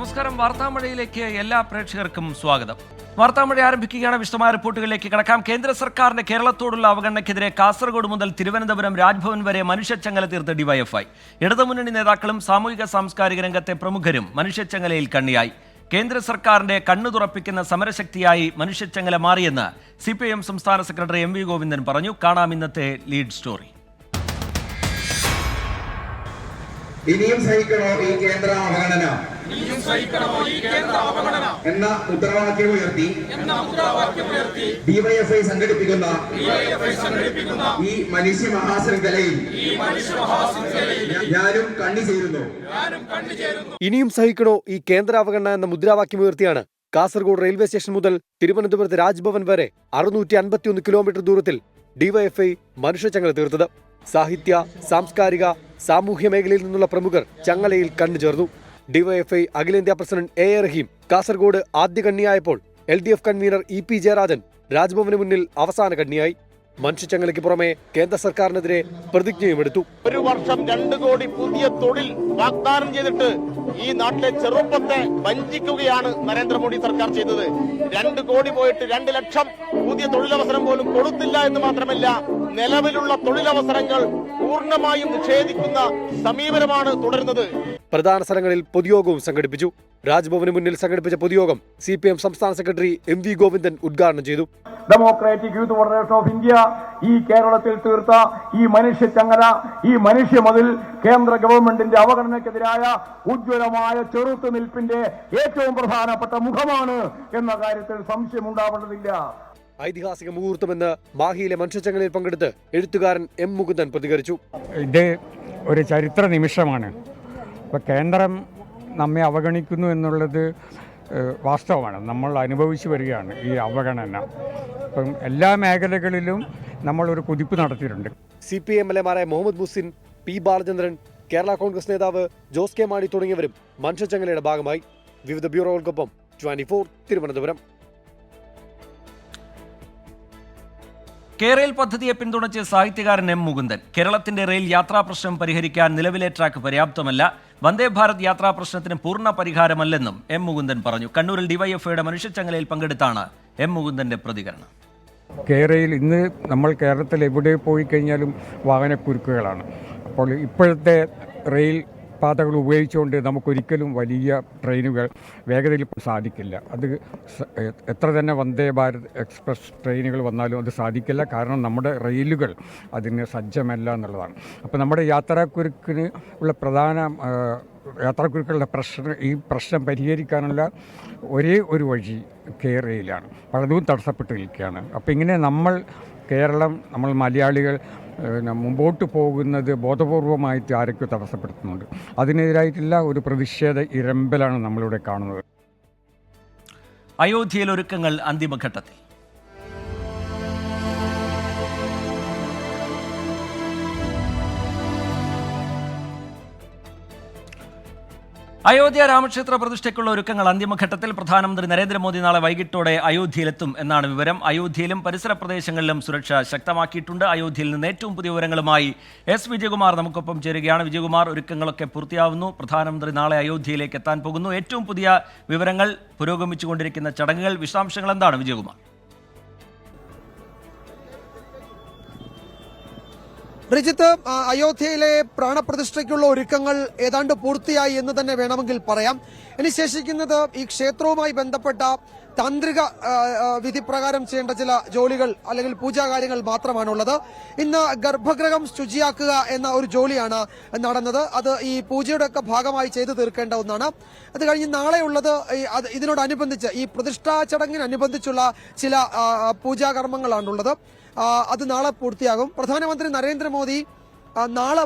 നമസ്കാരം. വാർത്താമഴയിലേക്ക് എല്ലാ പ്രേക്ഷകർക്കും സ്വാഗതം. വാർത്താമഴ ആരംഭിക്കുകയാണ്. വിശദമായ റിപ്പോർട്ടുകളിലേക്ക് കടക്കാം. കേന്ദ്ര സർക്കാരിന്റെ കേരളത്തോടുള്ള അവഗണനയ്ക്കെതിരെ കാസർഗോഡ് മുതൽ തിരുവനന്തപുരം രാജ്ഭവൻ വരെ മനുഷ്യച്ചങ്ങല തീർത്ത് ഡിവൈഎഫ്ഐ. ഇടതുമുന്നണി നേതാക്കളും സാമൂഹിക സാംസ്കാരിക രംഗത്തെ പ്രമുഖരും മനുഷ്യച്ചങ്ങലയിൽ കണ്ണിയായി. കേന്ദ്ര സർക്കാരിന്റെ കണ്ണു തുറപ്പിക്കുന്ന സമരശക്തിയായി മനുഷ്യച്ചങ്ങല മാറിയെന്ന് CPIM സംസ്ഥാന സെക്രട്ടറി MV ഗോവിന്ദൻ പറഞ്ഞു. കാണാം ഇന്നത്തെ ലീഡ് സ്റ്റോറി. ഇനിയും സഹിക്കണോ ഈ കേന്ദ്ര അവഗണന എന്ന മുദ്രാവാക്യം ഉയർത്തി ഡിവൈഎഫ്ഐ സംഘടിപ്പിക്കുന്ന ഈ മനുഷ്യ മഹാശൃംഖലയിൽ ഞാനും കണ്ണിചേരുന്നു. ഇനിയും സഹിക്കണോ ഈ കേന്ദ്ര അവഗണന എന്ന മുദ്രാവാക്യം ഉയർത്തിയാണ് കാസർഗോഡ് റെയിൽവേ സ്റ്റേഷൻ മുതൽ തിരുവനന്തപുരത്ത് രാജ്ഭവൻ വരെ 651 കിലോമീറ്റർ ദൂരത്തിൽ ഡിവൈഎഫ്ഐ മനുഷ്യച്ചങ്ങല തീർത്തത്. സാഹിത്യ, സാംസ്കാരിക, സാമൂഹ്യ മേഖലയിൽ നിന്നുള്ള പ്രമുഖർ ചങ്ങലയിൽ കണ്ണുചേർന്നു. ഡിവൈഎഫ്ഐ അഖിലേന്ത്യാ പ്രസിഡന്റ് A റഹീം കാസർഗോഡ് ആദ്യ കണ്ണിയായപ്പോൾ LDF കൺവീനർ EP ജയരാജൻ രാജ്ഭവന് മുന്നിൽ അവസാന കണ്ണിയായി. മനുഷ്യച്ചങ്ങലയ്ക്ക് പുറമെ കേന്ദ്ര സർക്കാരിനെതിരെ പ്രതിജ്ഞയും എടുത്തു. ഒരു വർഷം 2 കോടി പുതിയ തൊഴിൽ വാഗ്ദാനം ചെയ്തിട്ട് ഈ നാട്ടിലെ ചെറുപ്പത്തെ വഞ്ചിക്കുകയാണ് നരേന്ദ്രമോദി സർക്കാർ ചെയ്തത്. 2 കോടി പോയിട്ട് 2 ലക്ഷം പുതിയ തൊഴിലവസരം പോലും കൊടുത്തില്ല എന്ന് മാത്രമല്ല, നിലവിലുള്ള തൊഴിലവസരങ്ങൾ പൂർണ്ണമായും നിഷേധിക്കുന്ന സമീപനമാണ് തുടരുന്നത്. പ്രധാന സ്ഥലങ്ങളിൽ പൊതുയോഗവും സംഘടിപ്പിച്ചു. രാജ്ഭവന് മുന്നിൽ സംഘടിപ്പിച്ച പൊതുയോഗം CPIM സംസ്ഥാന സെക്രട്ടറി MV ഗോവിന്ദൻ ഉദ്ഘാടനം ചെയ്തു. Democratic youth federation of India ഈ കേരളത്തിൽ തീർത്ത ഈ മനുഷ്യച്ചങ്ങല, ഈ മനുഷ്യമതിൽ കേന്ദ്ര ഗവൺമെന്റിന്റെ അവഗണനയ്ക്കെതിരായ ഉജ്ജ്വലമായ ചെറുത്തുനിൽപ്പിന്റെ ഏറ്റവും പ്രധാനപ്പെട്ട മുഖമാണ് എന്ന കാര്യത്തിൽ സംശയമുണ്ടാവേണ്ടതില്ല. ഐതിഹാസിക മുഹൂർത്തമെന്ന് മാഹിയിലെ മനുഷ്യച്ചങ്ങലയിൽ പങ്കെടുത്ത് എഴുത്തുകാരൻ M മുകുന്ദൻ പ്രതികരിച്ചു. ഇത് ഒരു ചരിത്ര നിമിഷമാണ്. ഇപ്പോൾ കേന്ദ്രം നമ്മെ അവഗണിക്കുന്നു എന്നുള്ളത് വാസ്തവമാണ്. നമ്മൾ അനുഭവിച്ചു വരികയാണ് ഈ അവഗണന. ഇപ്പം എല്ലാ മേഖലകളിലും നമ്മളൊരു കുതിപ്പ് നടത്തിയിട്ടുണ്ട്. CPIM MLA-മാരായ മുഹമ്മദ് മുഹ്സിൻ, P ബാലചന്ദ്രൻ, കേരള കോൺഗ്രസ് നേതാവ് ജോസ് കെ മാണി തുടങ്ങിയവരും മനുഷ്യച്ചങ്ങലയുടെ ഭാഗമായി. വിവിധ ബ്യൂറോകൾക്കൊപ്പം 24 തിരുവനന്തപുരം. കേരയിൽ പദ്ധതിയെ പിന്തുണച്ച് സാഹിത്യകാരൻ M മുകുന്ദൻ. കേരളത്തിന്റെ റെയിൽ യാത്രാ പ്രശ്നം പരിഹരിക്കാൻ നിലവിലെ ട്രാക്ക് പര്യാപ്തമല്ല. വന്ദേ ഭാരത് യാത്രാ പ്രശ്നത്തിന് പൂർണ്ണ പരിഹാരമല്ലെന്നും M മുകുന്ദൻ പറഞ്ഞു. കണ്ണൂരിൽ ഡിവൈഎഫ്ഐയുടെ മനുഷ്യച്ചങ്ങലയിൽ പങ്കെടുത്താണ് M മുകുന്ദന്റെ പ്രതികരണം. കേരളയിൽ ഇന്ന് നമ്മൾ കേരളത്തിൽ എവിടെ പോയി കഴിഞ്ഞാലും വാഹനക്കുരുക്കുകളാണ്. അപ്പോൾ ഇപ്പോഴത്തെ റെയിൽ പാതകൾ ഉപയോഗിച്ചുകൊണ്ട് നമുക്കൊരിക്കലും വലിയ ട്രെയിനുകൾ വേഗതയിൽ സാധിക്കില്ല. അത് എത്ര തന്നെ വന്ദേ ഭാരത് എക്സ്പ്രസ് ട്രെയിനുകൾ വന്നാലും അത് സാധിക്കില്ല. കാരണം നമ്മുടെ റെയിലുകൾ അതിന് സജ്ജമല്ല എന്നുള്ളതാണ്. അപ്പോൾ നമ്മുടെ യാത്രാക്കുരുക്കിന് ഉള്ള യാത്രാക്കുരുക്കളുടെ പ്രശ്നം പരിഹരിക്കാനുള്ള ഒരേ ഒരു വഴി കേരളയിലാണ്. പലതും തടസ്സപ്പെട്ട് നിൽക്കുകയാണ്. അപ്പോൾ ഇങ്ങനെ കേരളം, നമ്മൾ മലയാളികൾ മുമ്പോട്ട് പോകുന്നത് ബോധപൂർവമായിട്ട് ആരൊക്കെ തടസ്സപ്പെടുത്തുന്നുണ്ട്. അതിനെതിരായിട്ടുള്ള ഒരു പ്രതിഷേധ ഇരമ്പലാണ് നമ്മളിവിടെ കാണുന്നത്. അയോധ്യയിൽ ഒരുക്കങ്ങൾ അന്തിമഘട്ടത്തിൽ. അയോധ്യ രാമക്ഷേത്ര പ്രതിഷ്ഠയ്ക്കുള്ള ഒരുക്കങ്ങൾ അന്തിമഘട്ടത്തിൽ. പ്രധാനമന്ത്രി നരേന്ദ്രമോദി നാളെ വൈകിട്ടോടെ അയോധ്യയിലെത്തും എന്നാണ് വിവരം. അയോധ്യയിലും പരിസര പ്രദേശങ്ങളിലും സുരക്ഷ ശക്തമാക്കിയിട്ടുണ്ട്. അയോധ്യയിൽ നിന്ന് ഏറ്റവും പുതിയ വിവരങ്ങളുമായി S വിജയകുമാർ നമുക്കൊപ്പം ചേരുകയാണ്. വിജയകുമാർ, ഒരുക്കങ്ങളൊക്കെ പൂർത്തിയാവുന്നു. പ്രധാനമന്ത്രി നാളെ അയോധ്യയിലേക്ക് എത്താൻ പോകുന്നു. ഏറ്റവും പുതിയ വിവരങ്ങൾ, പുരോഗമിച്ചുകൊണ്ടിരിക്കുന്ന ചടങ്ങുകൾ, വിശദാംശങ്ങൾ എന്താണ് വിജയകുമാർ? റിജിത്ത്, അയോധ്യയിലെ പ്രാണപ്രതിഷ്ഠയ്ക്കുള്ള ഒരുക്കങ്ങൾ ഏതാണ്ട് പൂർത്തിയായി എന്ന് തന്നെ വേണമെങ്കിൽ പറയാം. ഇനി ശേഷിക്കുന്നത് ഈ ക്ഷേത്രവുമായി ബന്ധപ്പെട്ട താന്ത്രിക വിധിപ്രകാരം ചെയ്യേണ്ട ചില ജോലികൾ അല്ലെങ്കിൽ പൂജാകാര്യങ്ങൾ മാത്രമാണുള്ളത്. ഇന്ന് ഗർഭഗൃഹം ശുചിയാക്കുക എന്ന ഒരു ജോലിയാണ് നടന്നത്. അത് ഈ പൂജയുടെ ഒക്കെ ഭാഗമായി ചെയ്തു തീർക്കേണ്ട ഒന്നാണ്. അത് കഴിഞ്ഞ് നാളെയുള്ളത് ഇതിനോടനുബന്ധിച്ച് ഈ പ്രതിഷ്ഠാ ചടങ്ങിനനുബന്ധിച്ചുള്ള ചില പൂജാകർമ്മങ്ങളാണുള്ളത്. അത് നാളെ പൂർത്തിയാകും. പ്രധാനമന്ത്രി നരേന്ദ്രമോദി നാളെ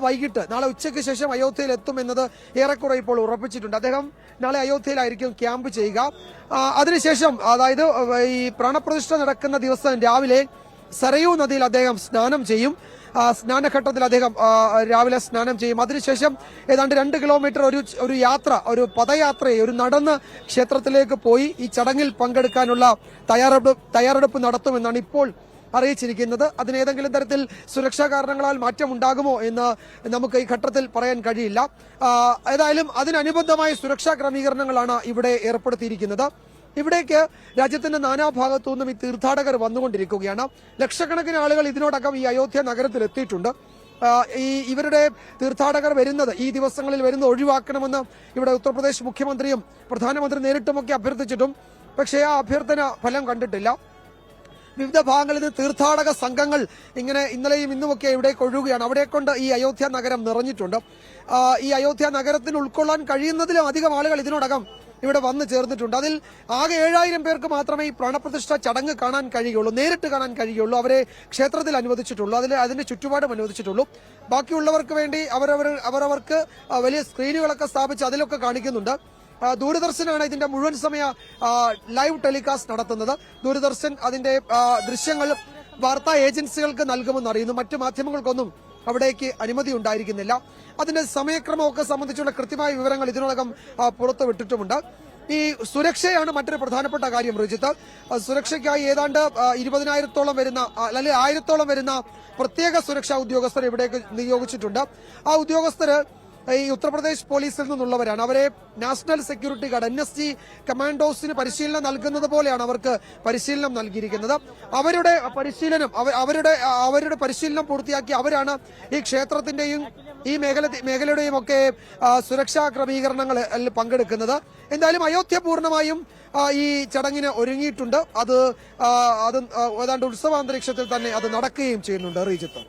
ഉച്ചയ്ക്ക് ശേഷം അയോധ്യയിൽ എത്തുമെന്നത് ഏറെക്കുറെ ഇപ്പോൾ ഉറപ്പിച്ചിട്ടുണ്ട്. അദ്ദേഹം നാളെ അയോധ്യയിലായിരിക്കും ക്യാമ്പ് ചെയ്യുക. അതിനുശേഷം, അതായത് ഈ പ്രാണപ്രതിഷ്ഠ നടക്കുന്ന ദിവസം രാവിലെ സരയൂ നദിയിൽ അദ്ദേഹം സ്നാനം ചെയ്യും. സ്നാനഘട്ടത്തിൽ അദ്ദേഹം രാവിലെ സ്നാനം ചെയ്യും. അതിനുശേഷം ഏതാണ്ട് 2 കിലോമീറ്റർ ഒരു പദയാത്രയെ നടന്ന് ക്ഷേത്രത്തിലേക്ക് പോയി ഈ ചടങ്ങിൽ പങ്കെടുക്കാനുള്ള തയ്യാറെടുപ്പ് നടത്തുമെന്നാണ് ഇപ്പോൾ അറിയിച്ചിരിക്കുന്നത്. അതിനേതെങ്കിലും തരത്തിൽ സുരക്ഷാ കാരണങ്ങളാൽ മാറ്റമുണ്ടാകുമോ എന്ന് നമുക്ക് ഈ ഘട്ടത്തിൽ പറയാൻ കഴിയില്ല. ഏതായാലും അതിനനുബന്ധമായ സുരക്ഷാ ക്രമീകരണങ്ങളാണ് ഇവിടെ ഏർപ്പെടുത്തിയിരിക്കുന്നത്. ഇവിടേക്ക് രാജ്യത്തിന്റെ നാനാഭാഗത്തു നിന്നും ഈ തീർത്ഥാടകർ വന്നുകൊണ്ടിരിക്കുകയാണ്. ലക്ഷക്കണക്കിന് ആളുകൾ ഇതിനോടകം ഈ അയോധ്യ നഗരത്തിൽ എത്തിയിട്ടുണ്ട്. ഇവരുടെ തീർത്ഥാടകർ വരുന്നത് ഈ ദിവസങ്ങളിൽ വരുന്നത് ഒഴിവാക്കണമെന്ന് ഇവിടെ ഉത്തർപ്രദേശ് മുഖ്യമന്ത്രിയും പ്രധാനമന്ത്രി നേരിട്ടുമൊക്കെ അഭ്യർത്ഥിച്ചിട്ടും പക്ഷേ ആ അഭ്യർത്ഥന ഫലം കണ്ടിട്ടില്ല. വിവിധ ഭാഗങ്ങളിൽ നിന്ന് തീർത്ഥാടക സംഘങ്ങൾ ഇങ്ങനെ ഇന്നലെയും ഇന്നുമൊക്കെ ഇവിടേക്ക് ഒഴുകുകയാണ്. അവിടെ കൊണ്ട് ഈ അയോധ്യ നഗരം നിറഞ്ഞിട്ടുണ്ട്. ഈ അയോധ്യ നഗരത്തിന് ഉൾക്കൊള്ളാൻ കഴിയുന്നതിലും അധികം ആളുകൾ ഇതിനോടകം ഇവിടെ വന്നു ചേർന്നിട്ടുണ്ട്. അതിൽ ആകെ 7000 പേർക്ക് മാത്രമേ ഈ പ്രാണപ്രതിഷ്ഠ ചടങ്ങ് കാണാൻ കഴിയുള്ളൂ, നേരിട്ട് കാണാൻ കഴിയുള്ളൂ. അവരെ ക്ഷേത്രത്തിൽ അനുവദിച്ചിട്ടുള്ളൂ, അതിന്റെ ചുറ്റുപാടും അനുവദിച്ചിട്ടുള്ളൂ. ബാക്കിയുള്ളവർക്ക് വേണ്ടി അവരവർക്ക് വലിയ സ്ക്രീനുകളൊക്കെ സ്ഥാപിച്ച് അതിലൊക്കെ കാണിക്കുന്നുണ്ട്. ദൂരദർശനാണ് ഇതിന്റെ മുഴുവൻ സമയ ലൈവ് ടെലികാസ്റ്റ് നടത്തുന്നത്. ദൂരദർശൻ അതിന്റെ ദൃശ്യങ്ങൾ വാർത്താ ഏജൻസികൾക്ക് നൽകുമെന്ന് അറിയുന്നു. മറ്റു മാധ്യമങ്ങൾക്കൊന്നും അവിടേക്ക് അനുമതി ഉണ്ടായിരിക്കുന്നില്ല. അതിന്റെ സമയക്രമമൊക്കെ സംബന്ധിച്ചുള്ള കൃത്യമായ വിവരങ്ങൾ ഇതിനോടകം പുറത്തുവിട്ടിട്ടുമുണ്ട്. ഈ സുരക്ഷയാണ് മറ്റൊരു പ്രധാനപ്പെട്ട കാര്യം. റിജിത്ത്, സുരക്ഷയ്ക്കായി ഏതാണ്ട് 20,000-ഓളം വരുന്ന അല്ലെങ്കിൽ 1000-ഓളം വരുന്ന പ്രത്യേക സുരക്ഷാ ഉദ്യോഗസ്ഥർ ഇവിടേക്ക് നിയോഗിച്ചിട്ടുണ്ട്. ആ ഉദ്യോഗസ്ഥര് ഈ ഉത്തർപ്രദേശ് പോലീസിൽ നിന്നുള്ളവരാണ്. അവരെ നാഷണൽ സെക്യൂരിറ്റി ഗാർഡ് NSG കമാൻഡോസിന് പരിശീലനം നൽകുന്നത് പോലെയാണ് അവർക്ക് പരിശീലനം നൽകിയിരിക്കുന്നത്. അവരുടെ പരിശീലനം പൂർത്തിയാക്കി അവരാണ് ഈ ക്ഷേത്രത്തിന്റെയും ഈ മേഖലയുടെയും ഒക്കെ സുരക്ഷാ ക്രമീകരണങ്ങളിൽ പങ്കെടുക്കുന്നത്. എന്തായാലും അയോധ്യ പൂർണ്ണമായും ഈ ചടങ്ങിന് ഒരുങ്ങിയിട്ടുണ്ട്. അത് ഏതാണ്ട് ഉത്സവാന്തരീക്ഷത്തിൽ തന്നെ അത് നടക്കുകയും ചെയ്യുന്നുണ്ട്. റീജിത്ത്.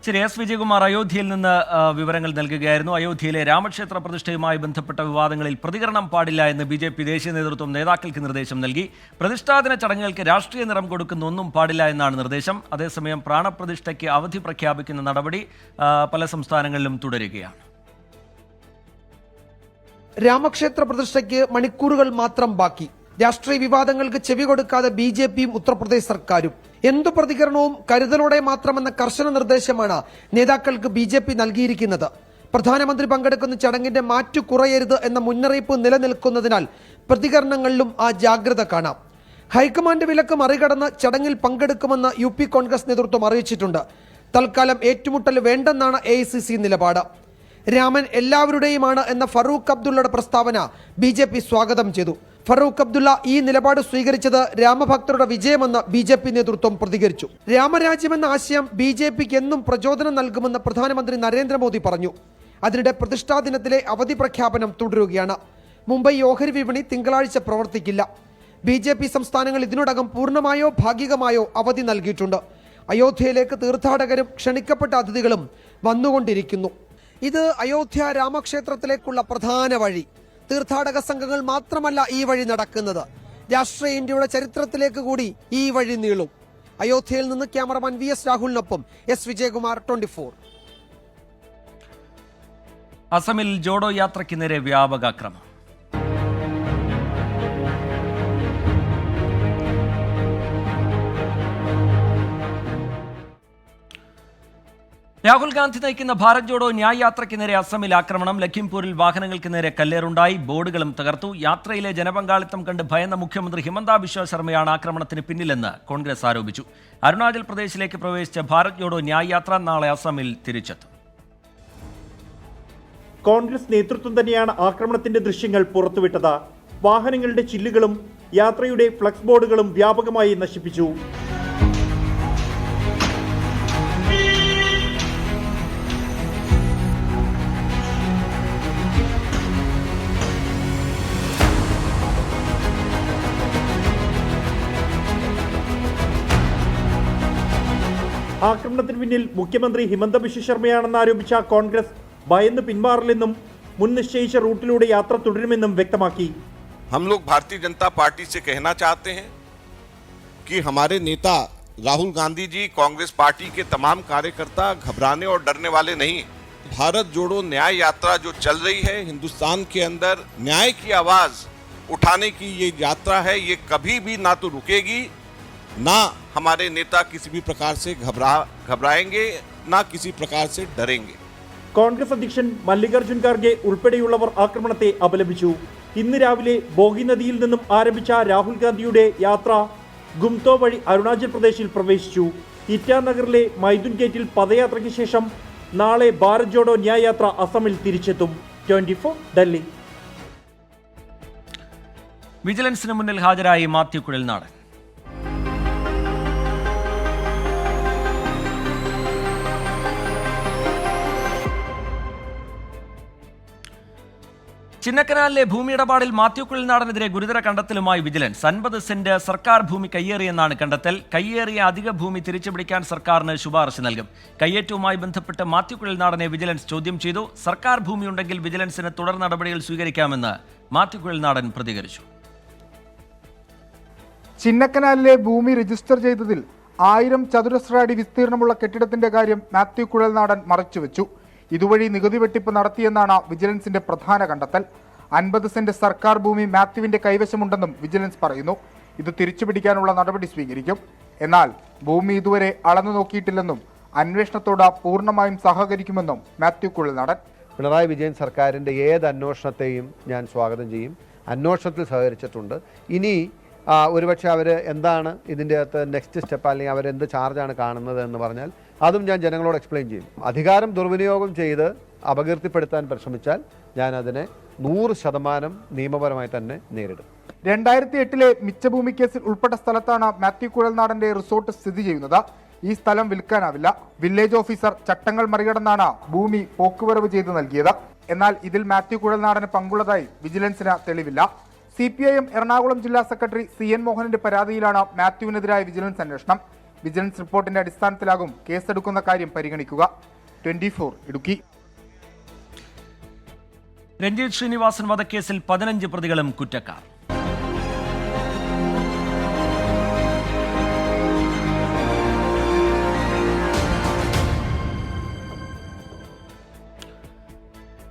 ശരി, എസ് വിജയകുമാർ അയോധ്യയിൽ നിന്ന് വിവരങ്ങൾ നൽകുകയായിരുന്നു. അയോധ്യയിലെ രാമക്ഷേത്ര പ്രതിഷ്ഠയുമായി ബന്ധപ്പെട്ട വിവാദങ്ങളിൽ പ്രതികരണം പാടില്ല എന്ന് BJP ദേശീയ നേതൃത്വം നേതാക്കൾക്ക് നിർദ്ദേശം നൽകി. പ്രതിഷ്ഠാദിന ചടങ്ങുകൾക്ക് രാഷ്ട്രീയ നിറം കൊടുക്കുന്ന ഒന്നും പാടില്ല എന്നാണ് നിർദ്ദേശം. അതേസമയം പ്രാണപ്രതിഷ്ഠയ്ക്ക് അവധി പ്രഖ്യാപിക്കുന്ന നടപടി പല സംസ്ഥാനങ്ങളിലും തുടരുകയാണ്. രാമക്ഷേത്ര പ്രതിഷ്ഠയ്ക്ക് മണിക്കൂറുകൾ മാത്രം ബാക്കി. രാഷ്ട്രീയ വിവാദങ്ങൾക്ക് ചെവി കൊടുക്കാതെ BJPയും ഉത്തർപ്രദേശ് സർക്കാരും. എന്തു പ്രതികരണവും കരുതലോടെ മാത്രമെന്ന കർശന നിർദ്ദേശമാണ് നേതാക്കൾക്ക് BJP നൽകിയിരിക്കുന്നത്. പ്രധാനമന്ത്രി പങ്കെടുക്കുന്ന ചടങ്ങിന്റെ മാറ്റു കുറയരുത് എന്ന മുന്നറിയിപ്പ് നിലനിൽക്കുന്നതിനാൽ പ്രതികരണങ്ങളിലും ആ ജാഗ്രത കാണാം. ഹൈക്കമാൻഡ് വിലക്ക് മറികടന്ന് ചടങ്ങിൽ പങ്കെടുക്കുമെന്ന് UP കോൺഗ്രസ് നേതൃത്വം അറിയിച്ചിട്ടുണ്ട്. തൽക്കാലം ഏറ്റുമുട്ടൽ വേണ്ടെന്നാണ് AICC നിലപാട്. രാമൻ എല്ലാവരുടെയുമാണ് എന്ന ഫറൂഖ് അബ്ദുള്ളയുടെ പ്രസ്താവന BJP സ്വാഗതം ചെയ്തു. ഫറൂഖ് അബ്ദുള്ള ഈ നിലപാട് സ്വീകരിച്ചത് രാമഭക്തരുടെ വിജയമെന്ന് BJP നേതൃത്വം പ്രതികരിച്ചു. രാമരാജ്യമെന്ന ആശയം BJPക്ക് എന്നും പ്രചോദനം നൽകുമെന്ന് പ്രധാനമന്ത്രി നരേന്ദ്രമോദി പറഞ്ഞു. അതിനിടെ പ്രതിഷ്ഠാ ദിനത്തിലെ അവധി പ്രഖ്യാപനം തുടരുകയാണ്. മുംബൈ ഓഹരി വിപണി തിങ്കളാഴ്ച പ്രവർത്തിക്കില്ല. BJP സംസ്ഥാനങ്ങൾ ഇതിനോടകം പൂർണ്ണമായോ ഭാഗികമായോ അവധി നൽകിയിട്ടുണ്ട്. അയോധ്യയിലേക്ക് തീർത്ഥാടകരും ക്ഷണിക്കപ്പെട്ട അതിഥികളും വന്നുകൊണ്ടിരിക്കുന്നു. ഇത് അയോധ്യ രാമക്ഷേത്രത്തിലേക്കുള്ള പ്രധാന വഴി. തീർത്ഥാടക സംഘങ്ങൾ മാത്രമല്ല ഈ വഴി നടക്കുന്നത്. രാഷ്ട്രീയ ഇന്ത്യയുടെ ചരിത്രത്തിലേക്ക് കൂടി ഈ വഴി നീളും. അയോധ്യയിൽ നിന്ന് ക്യാമറമാൻ VS രാഹുലിനൊപ്പം S വിജയകുമാർ, 24. അസമിൽ ജോഡോ യാത്രയ്ക്ക് നേരെ വ്യാപക ആക്രമണം. രാഹുൽ ഗാന്ധി നയിക്കുന്ന ഭാരത് ജോഡോ ന്യായ് യാത്രയ്ക്ക് നേരെ അസമിൽ ആക്രമണം. ലഖിംപൂരിൽ വാഹനങ്ങൾക്ക് നേരെ കല്ലേറുണ്ടായി, ബോർഡുകളും തകർത്തു. യാത്രയിലെ ജനപങ്കാളിത്തം കണ്ട് ഭയന്ന മുഖ്യമന്ത്രി ഹിമന്ത ബിശ്വ ശർമ്മയാണ് ആക്രമണത്തിന് പിന്നിലെന്ന് കോൺഗ്രസ് ആരോപിച്ചു. അരുണാചൽ പ്രദേശിലേക്ക് പ്രവേശിച്ച ഭാരത് ജോഡോ ന്യായ് യാത്ര നാളെ അസമിൽ തിരിച്ചെത്തും. കോൺഗ്രസ് നേതൃത്വം തന്നെയാണ് ആക്രമണത്തിന്റെ ദൃശ്യങ്ങൾ പുറത്തുവിട്ടത്. വാഹനങ്ങളുടെ ചില്ലുകളും യാത്രയുടെ ഫ്ലക്സ് ബോർഡുകളും വ്യാപകമായി നശിപ്പിച്ചു. ആക്രമണത്തിന് പിന്നിൽ മുഖ്യമന്ത്രി ഹിമന്ത ബിശ്വ ശർമ്മയാണെന്ന് ആരോപിച്ച കോൺഗ്രസ് ഭയന്ന് പിന്മാറില്ലെന്നും മുൻ നിശ്ചയിച്ച റൂട്ടിലൂടെ യാത്ര തുടരുമെന്നും വ്യക്തമാക്കി. हम लोग भारतीय जनता पार्टी से कहना चाहते हैं कि हमारे नेता राहुल गांधी जी कांग्रेस पार्टी के तमाम कार्यकर्ता घबराने और डरने वाले नहीं। भारत जोड़ो न्याय यात्रा जो चल रही है, हिंदुस्तान के अंदर न्याय की आवाज उठाने की ये यात्रा है, ये कभी भी ना तो रुकेगी, ना हमारे नेता किसी भी प्रकार से घबराएंगे, ना किसी प्रकार से डरेंगे. കോൺഗ്രസ് അധ്യക്ഷൻ മല്ലികാർജുൻ ഖാർഗെ ഉൾപ്പെടെയുള്ളവർ ആക്രമണത്തെ അപലപിച്ചു. ഇന്ന് രാവിലെ ബോഗി നദിയിൽ നിന്നും ആരംഭിച്ച രാഹുൽ ഗാന്ധിയുടെ യാത്ര ഗുംതോ വഴി അരുണാചൽ പ്രദേശിൽ പ്രവേശിച്ചു. ഇറ്റാനഗറിലെ മൈഥുൻ ഗേറ്റിൽ പദയാത്രയ്ക്ക് ശേഷം നാളെ ഭാരത് ജോഡോ ന്യായ് യാത്ര അസമിൽ തിരിച്ചെത്തും. 24 ഡൽഹി. വിജിലൻസിന് മുന്നിൽ ഹാജരായി മാത്യു കുഴൽനാടൻ. ചിന്നക്കനാലിലെ ഭൂമിയിടപാടിൽ മാത്യു കുഴൽനാടനെതിരെ ഗുരുതര കണ്ടെത്തലുമായി വിജിലൻസ്. 50 സെന്റ് സർക്കാർ ഭൂമി കയ്യേറിയെന്നാണ് കണ്ടെത്തൽ. കയ്യേറിയ അധിക ഭൂമി തിരിച്ചുപിടിക്കാൻ സർക്കാരിന് ശുപാർശ നൽകും. കയ്യേറ്റവുമായി ബന്ധപ്പെട്ട് മാത്യു കുഴൽനാടനെ വിജിലൻസ് ചോദ്യം ചെയ്തു. സർക്കാർ ഭൂമിയുണ്ടെങ്കിൽ വിജിലൻസിന് തുടർ നടപടികൾ സ്വീകരിക്കാമെന്ന് മാത്യു കുഴൽനാടൻ പ്രതികരിച്ചു. ചിന്നക്കനാലിലെ ഭൂമി രജിസ്റ്റർ ചെയ്തതിൽ 1000 ചതുരശ്ര അടി വിസ്തീർണമുള്ള കെട്ടിടത്തിന്റെ കാര്യം മാത്യു കുഴൽനാടൻ മറച്ചുവെച്ചു. ഇതുവഴി നികുതി വെട്ടിപ്പ് നടത്തിയെന്നാണ് വിജിലൻസിന്റെ പ്രധാന കണ്ടെത്തൽ. 50 സെന്റ് സർക്കാർ ഭൂമി മാത്യുവിന്റെ കൈവശമുണ്ടെന്നും വിജിലൻസ് പറയുന്നു. ഇത് തിരിച്ചുപിടിക്കാനുള്ള നടപടി സ്വീകരിക്കും. എന്നാൽ ഭൂമി ഇതുവരെ അളന്നു നോക്കിയിട്ടില്ലെന്നും അന്വേഷണത്തോട് പൂർണ്ണമായും സഹകരിക്കുമെന്നും മാത്യു കുഴൽനാടൻ. പിണറായി വിജയൻ സർക്കാരിൻ്റെ ഏത് അന്വേഷണത്തെയും ഞാൻ സ്വാഗതം ചെയ്യും. അന്വേഷണത്തിൽ സഹകരിച്ചിട്ടുണ്ട്. ഇനി ഒരുപക്ഷെ അവർ എന്താണ് ഇതിൻ്റെ അകത്ത് നെക്സ്റ്റ് സ്റ്റെപ്പ്, അല്ലെങ്കിൽ അവരെന്ത് ചാർജാണ് കാണുന്നത് എന്ന് പറഞ്ഞാൽ അതും ഞാൻ ജനങ്ങളോട് എക്സ്പ്ലെയിൻ ചെയ്യും. അധികാരം ദുർവിനിയോഗം ചെയ്ത് അപകീർത്തിപ്പെടുത്താൻ പരിശ്രമിച്ചാൽ ഞാൻ അതിനെ 100% നിയമപരമായി തന്നെ നേരിടും. 2008 മിച്ചഭൂമി കേസിൽ ഉൾപ്പെട്ട സ്ഥലത്താണ് മാത്യു കുഴൽനാടന്റെ റിസോർട്ട് സ്ഥിതി ചെയ്യുന്നത്. ഈ സ്ഥലം വിൽക്കാനാവില്ല. വില്ലേജ് ഓഫീസർ ചട്ടങ്ങൾ മറികടന്നാണ് ഭൂമി പോക്കുവരവ് ചെയ്ത് നൽകിയത്. എന്നാൽ ഇതിൽ മാത്യു കുഴൽനാടന് പങ്കുള്ളതായി വിജിലൻസിന് തെളിവില്ല. CPIM എറണാകുളം ജില്ലാ സെക്രട്ടറി CN മോഹനന്റെ പരാതിയിലാണ് മാത്യുവിനെതിരായ വിജിലൻസ് അന്വേഷണം. വിജിലൻസ് റിപ്പോർട്ടിന്റെ അടിസ്ഥാനത്തിലാകും കേസെടുക്കുന്ന കാര്യം പരിഗണിക്കുക. 24 ഇടുക്കി. രഞ്ജിത്ത് ശ്രീനിവാസൻ വധക്കേസിൽ 15 പ്രതികളും കുറ്റക്കാർ.